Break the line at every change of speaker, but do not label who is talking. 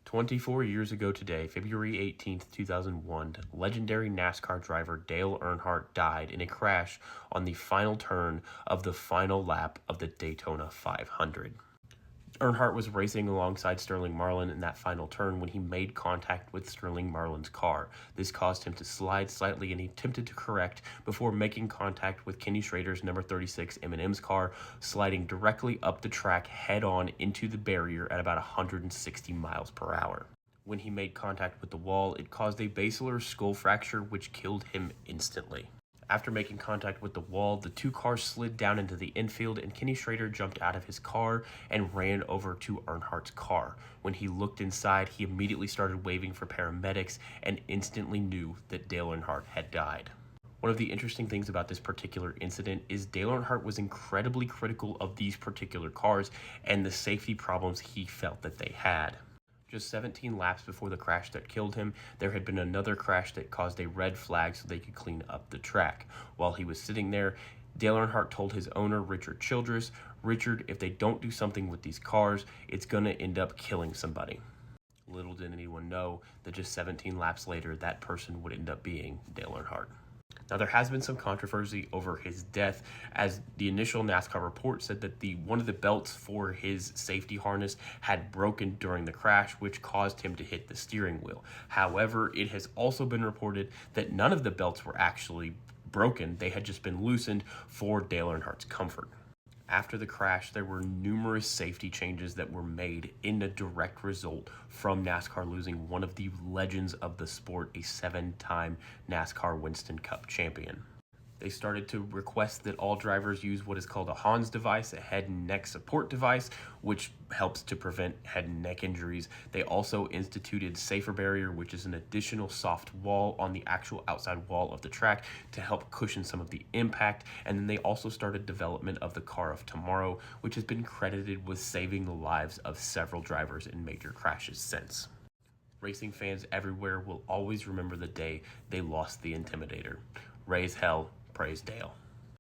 24 years ago today, February 18th, 2001, legendary NASCAR driver Dale Earnhardt died in a crash on the final turn of the final lap of the Daytona 500. Earnhardt was racing alongside Sterling Marlin in that final turn when he made contact with Sterling Marlin's car. This caused him to slide slightly, and he attempted to correct before making contact with Kenny Schrader's number 36 M&M's car, sliding directly up the track head-on into the barrier at about 160 miles per hour. When he made contact with the wall, it caused a basilar skull fracture, which killed him instantly. After making contact with the wall, the two cars slid down into the infield, and Kenny Schrader jumped out of his car and ran over to Earnhardt's car. When he looked inside, he immediately started waving for paramedics and instantly knew that Dale Earnhardt had died. One of the interesting things about this particular incident is Dale Earnhardt was incredibly critical of these particular cars and the safety problems he felt that they had. Just 17 laps before the crash that killed him, there had been another crash that caused a red flag so they could clean up the track. While he was sitting there, Dale Earnhardt told his owner, Richard Childress, "Richard, if they don't do something with these cars, it's going to end up killing somebody." Little did anyone know that just 17 laps later, that person would end up being Dale Earnhardt. Now, there has been some controversy over his death, as the initial NASCAR report said that one of the belts for his safety harness had broken during the crash, which caused him to hit the steering wheel. However, it has also been reported that none of the belts were actually broken. They had just been loosened for Dale Earnhardt's comfort. After the crash, there were numerous safety changes that were made in a direct result from NASCAR losing one of the legends of the sport, a 7-time NASCAR Winston Cup champion. They started to request that all drivers use what is called a HANS device, a head and neck support device, which helps to prevent head and neck injuries. They also instituted Safer Barrier, which is an additional soft wall on the actual outside wall of the track to help cushion some of the impact. And then they also started development of the Car of Tomorrow, which has been credited with saving the lives of several drivers in major crashes since. Racing fans everywhere will always remember the day they lost the Intimidator. Raise hell, praise Dale.